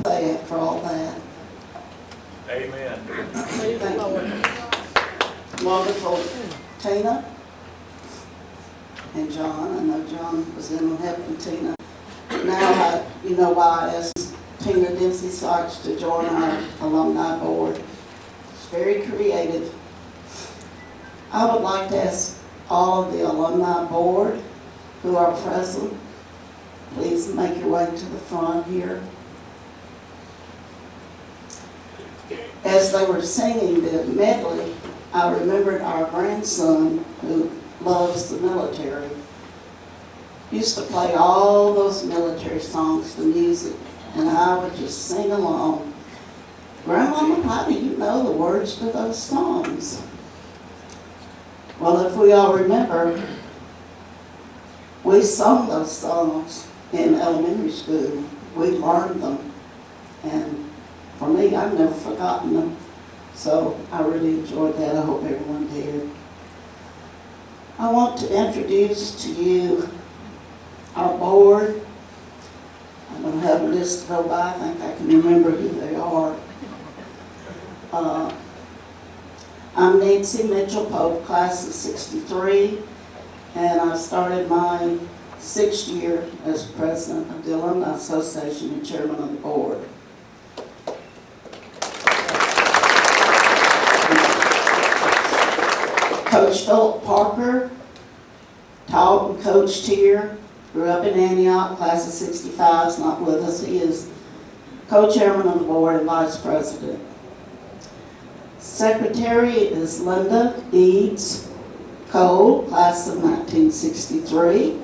Say after all that. Amen. Thank you. Wonderful Tina and John. I know John was in on helping Tina. Now you know why I asked Tina Dempsey Sykes to join our alumni board. It's very creative. I would like to ask all of the alumni board who are present, please make your way to the front here. As they were singing the medley, I remembered our grandson, who loves the military, used to play all those military songs, the music, and I would just sing along. Grandmama, how do you know the words to those songs? Well, if we all remember, we sung those songs in elementary school. We learned them, and for me, I've never forgotten them. So I really enjoyed that. I hope everyone did. I want to introduce to you our board. I don't have a list to go by. I think I can remember who they are. I'm Nancy Mitchell Pope, class of '63, and I started my 6th year as president of the Alumni Association and chairman of the board. Coach Philip Parker taught and coached here, grew up in Antioch, class of '65, is not with us. He is co-chairman of the board and vice president. Secretary is Linda Eads Cole, class of 1963,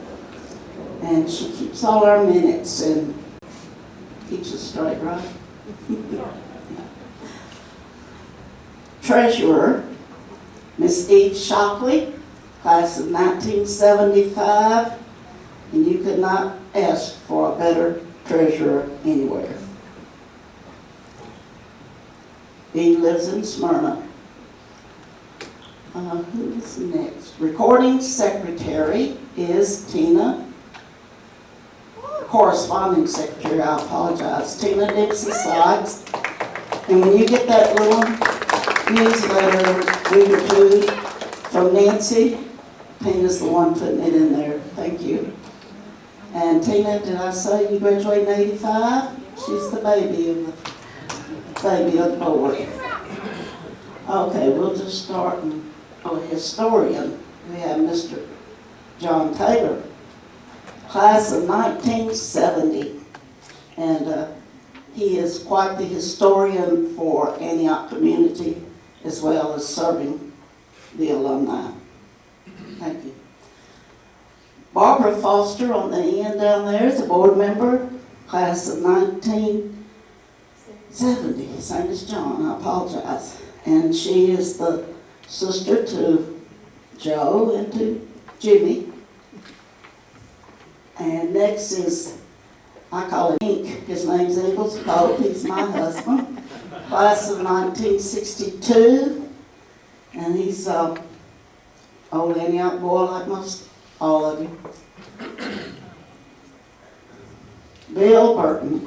and she keeps all our minutes and keeps us straight, right? Yeah. Treasurer, Miss Eve Shockley, class of 1975, and you could not ask for a better treasurer anywhere. He lives in Smyrna. Who's next? Recording secretary is Tina. Corresponding secretary, I apologize, Tina Dempsey Sykes. And when you get that little newsletter, read or two from Nancy, Tina's the one putting it in there. Thank you. And Tina, did I say you graduated in '85? She's the baby of the board. Okay, we'll just start. Historian, we have Mr. John Taylor, class of 1970, and he is quite the historian for Antioch community as well as serving the alumni. Thank you. Barbara Foster on the end down there is a board member, class of 1970, same as John, I apologize. And she is the sister to Joe and to Jimmy. And next is, I call him Ink, his name's Eagles Pope, he's my husband. Class of 1962, and he's an old Antioch boy like most all of you. Bill Burton,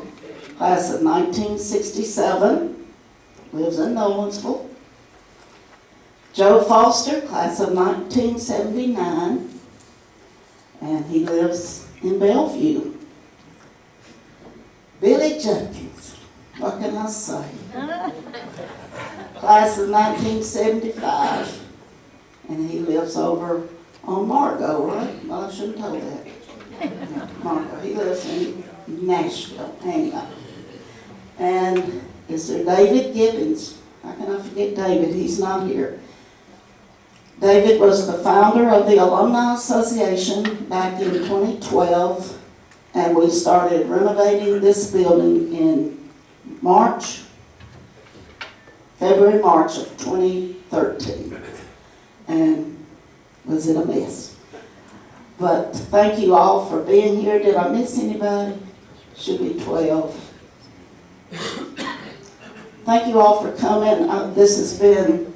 class of 1967, lives in Nolensville. Joe Foster, class of 1979, and he lives in Bellevue. Billy Jenkins, what can I say? Class of 1975, and he lives over on Margot, right? Well, I shouldn't have told that. Margot, he lives in Nashville, Antioch. And is there David Gibbons? How can I forget David? He's not here. David was the founder of the Alumni Association back in 2012, and we started renovating this building in February, March of 2013. And was it a mess? But thank you all for being here. Did I miss anybody? Should be 12. Thank you all for coming. This has been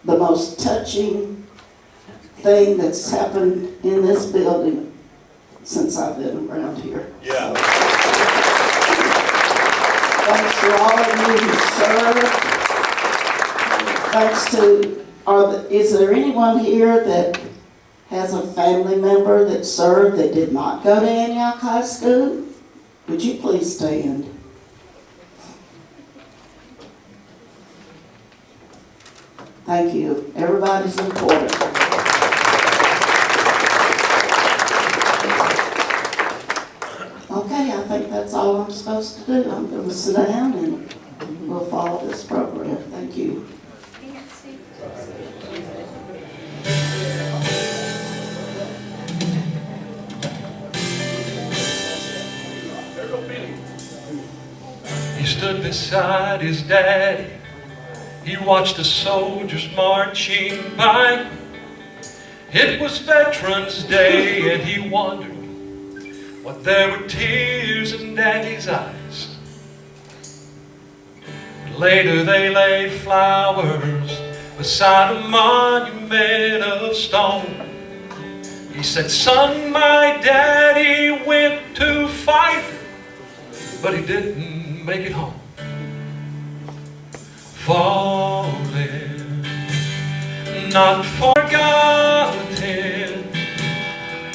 the most touching thing that's happened in this building since I've been around here. Yeah. all of you who served. Thanks to, is there anyone here that has a family member that served that did not go to Antioch High School? Would you please stand? Thank you. Everybody's important. Okay, I think that's all I'm supposed to do. I'm going to sit down and we'll follow this program. Thank you. He stood beside his daddy. He watched the soldiers marching by. It was Veterans Day and he wondered what there were tears in Daddy's eyes. Later they laid flowers beside a monument of stone. He said, "Son, my daddy went to fight, but he didn't make it home." Fallen, not forgotten.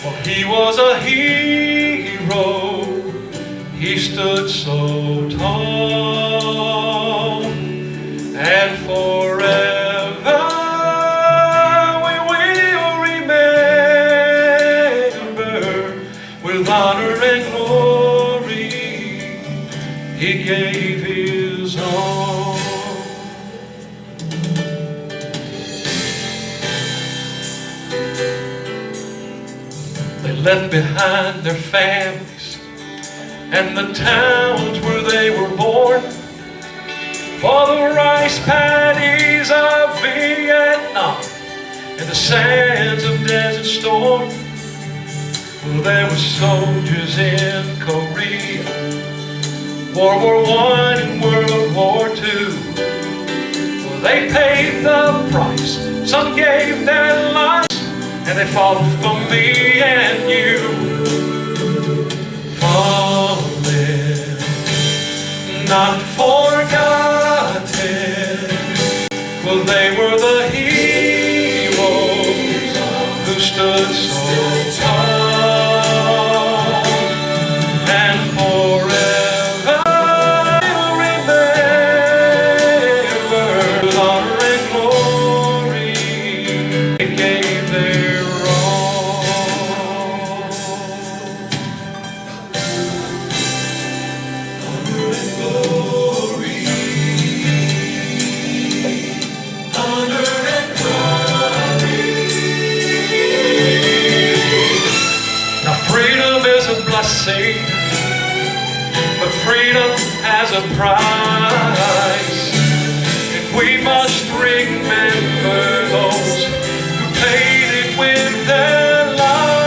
Well, he was a hero. He stood so tall, and forever we will remember with honor and glory. He gave his all. They left behind their families and the towns where they were born for the rice paddies of Vietnam and the sands of Desert Storm. Well, there were soldiers in Korea, World War I and World War II. Well, they paid the price. Some gave their lives, and they fought for me and you. Fallen, not forgotten. Well, they were the heroes who stood so tall, and forever we'll remember with honor and glory. They gave their blessing, but freedom has a price, and we must remember those who paid it with their lives.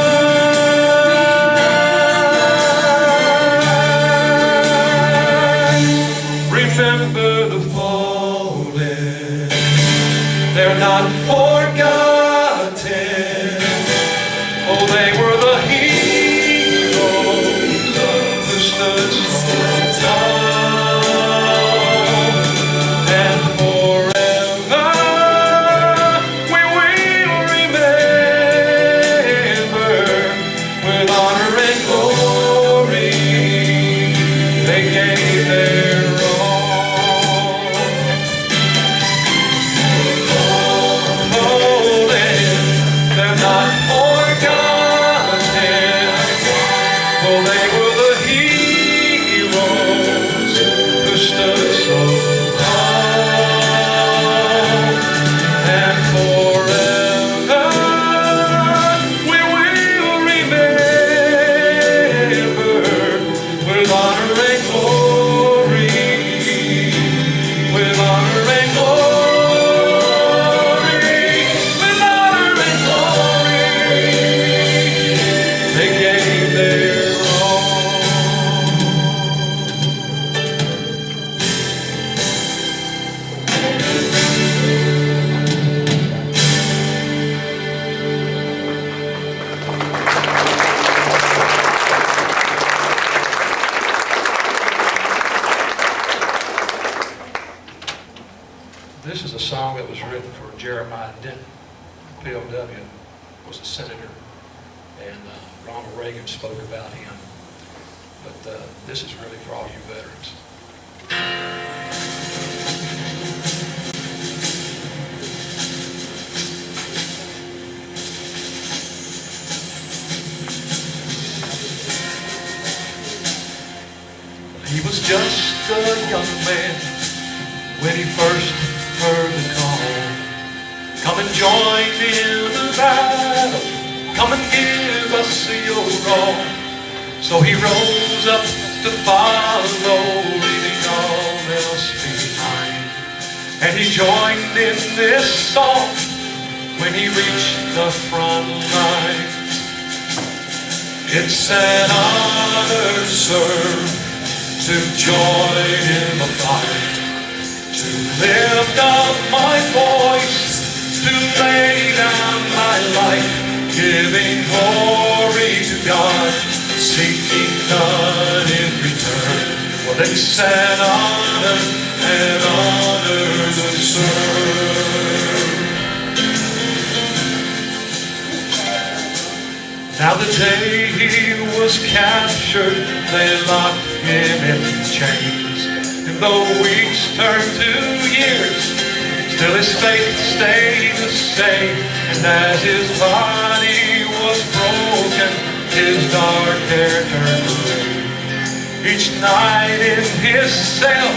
Remember the fallen, they're not forgotten. Oh, they were the This is a song that was written for Jeremiah Denton. POW was a senator, and Ronald Reagan spoke about him. But this is really for all you veterans. He was just a young man when he first heard the call. Come and join in the battle. Come and give us your all. So he rose up to follow, leaving all else behind. And he joined in this song when he reached the front line. It's an honor, sir, to join in the fight, to lift up my voice, to lay down my life, giving glory to God, seeking none in return. Well, it's an honor to serve. Now the day he was captured, they locked him in chains. And though weeks turned to years, still his faith stayed the same. And as his body was broken, his dark hair turned gray. Each night in his cell,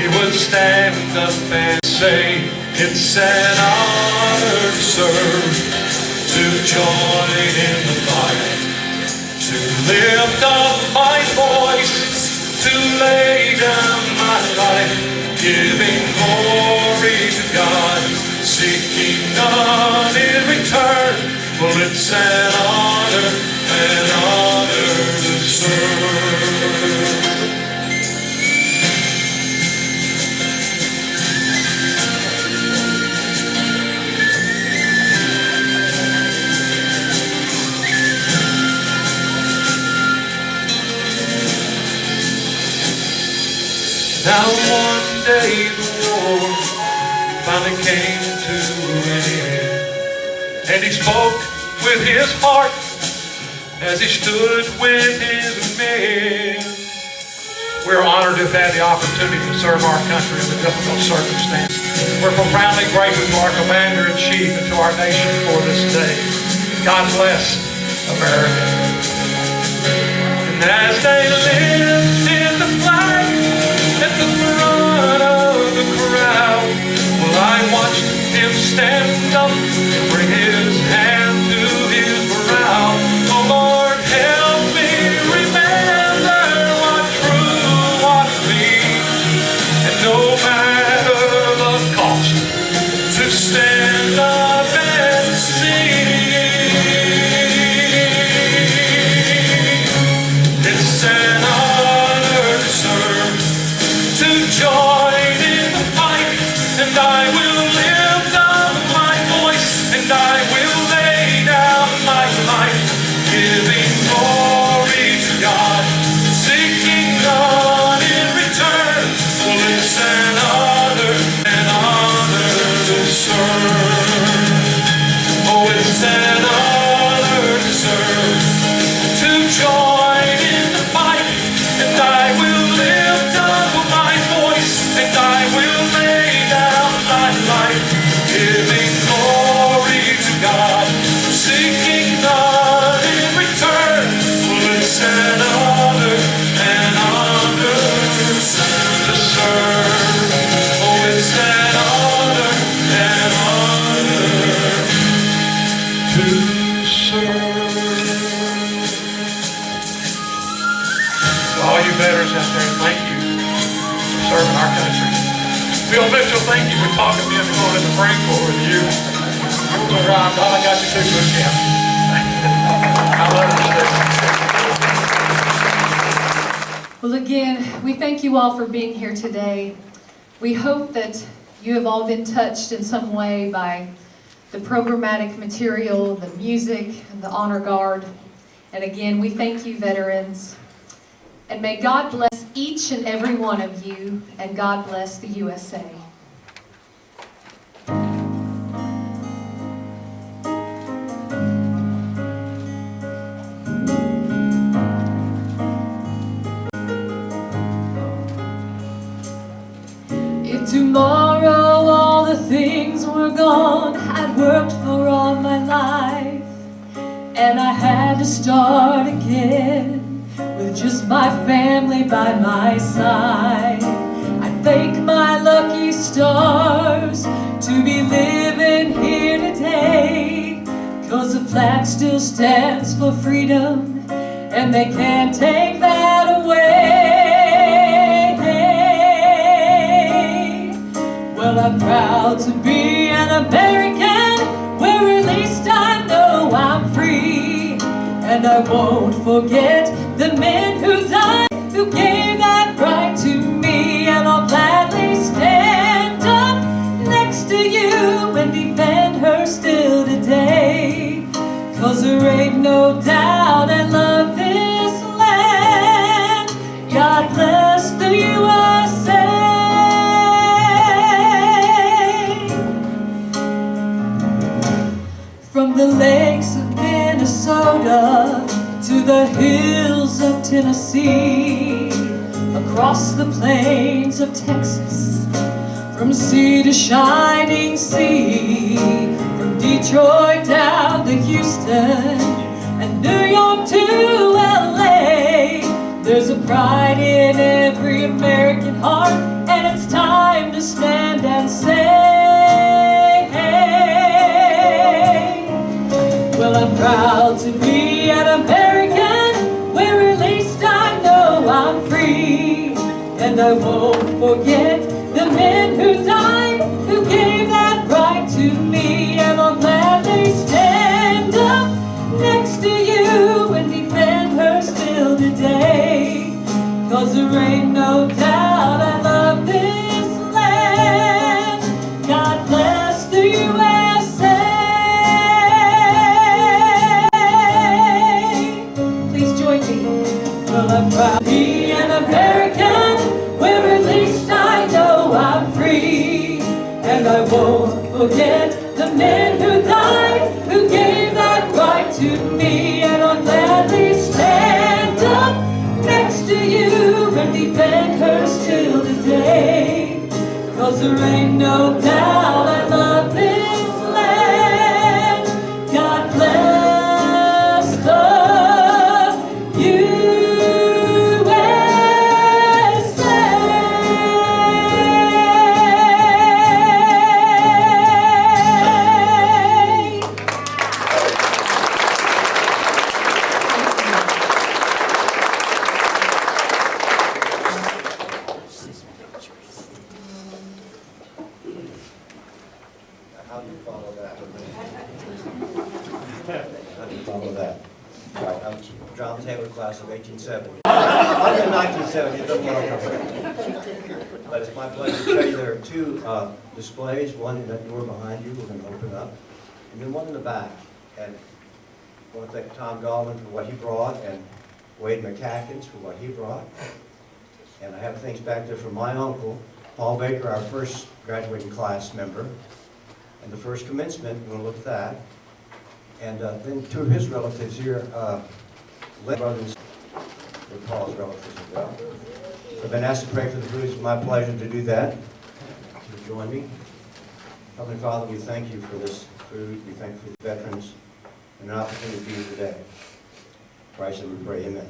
he would stand up and say, it's an honor to serve, to join in the fight, to lift up my voice, to lay down my life, giving glory to God, seeking none in return. Well, it's an honor to serve. Now one day the war finally came to an end, and he spoke with his heart as he stood with his men. We're honored to have had the opportunity to serve our country under difficult circumstances. We're profoundly grateful to our Commander-in-Chief and to our nation for this day. God bless America. And as they lifted the flag at the front of the crowd, well, I watched him stand up and bring his hand to his brow. Oh Lord, help me remember what true what means, and no matter the cost, to stand up and sing. It's an honor to serve, to join in the fight, and I will lift up my voice, and I will lay down my life, giving glory to God, seeking none in return. Well, it's an honor to serve. Oh, it's an honor to serve, to join in the fight, and I will lift up my voice, and I will lay down my life, giving glory to God, seeking none in return. Well, it's an honor to serve. Oh, it's an honor to serve. To all you veterans out there, thank you for serving our country. Bill Mitchell, thank you for talking me into going to the Marine Corps with you. God, I got you through good camp. I love you, Steve. Well, again, we thank you all for being here today. We hope that you have all been touched in some way by the programmatic material, the music, and the honor guard. And again, we thank you, veterans. And may God bless each and every one of you, and God bless the USA. tomorrow all the things were gone I'd worked for all my life, and I had to start again with just my family by my side. I thank my lucky stars to be living here today, 'cause the flag still stands for freedom, and they can't take that away. Well, I'm proud to be an American, where at least I know I'm free. And I won't forget the men who died, who gave that right to me. And I'll gladly stand up next to you and defend her still today, 'cause there ain't no doubt I love this land. God bless the USA. From the lakes of Minnesota to the hills of Tennessee, across the plains of Texas, from sea to shining sea, from Detroit down to Houston and New York to LA, there's a pride in every American heart, and it's time to stand and say, well, I'm proud to be an American, where at least I know I'm free. And I won't forget the men who died, who gave that right to me. And I'll gladly stand up next to you and defend her still today, 'cause there ain't no doubt I love this land. God bless the USA. Please join me. Well, I'm proud to be an American, where at least I know I'm free. And I won't forget the men who died, who gave that right to me. And I'll gladly stand up next to you and defend her still today, 'cause there ain't no doubt I love this land. God bless the How do you follow that? How do you follow that? All right, I'm John Taylor, class of 1870. I'm in 1970, it doesn't want to come. But it's my pleasure to tell you there are two displays, one in that door behind you, we're going to open up, and then one in the back. And I want to thank Tom Goldman for what he brought, and Wade McCackins for what he brought. And I have things back there from my uncle, Paul Baker, our first graduating class member. And the first commencement, we're going to look at that. And then two of his relatives here, brothers, were Paul's relatives as well. I've been asked to pray for the food. It's my pleasure to do that. Would you join me? Heavenly Father, we thank you for this food. We thank you for the veterans and an opportunity to be here today. In Christ, we pray, amen.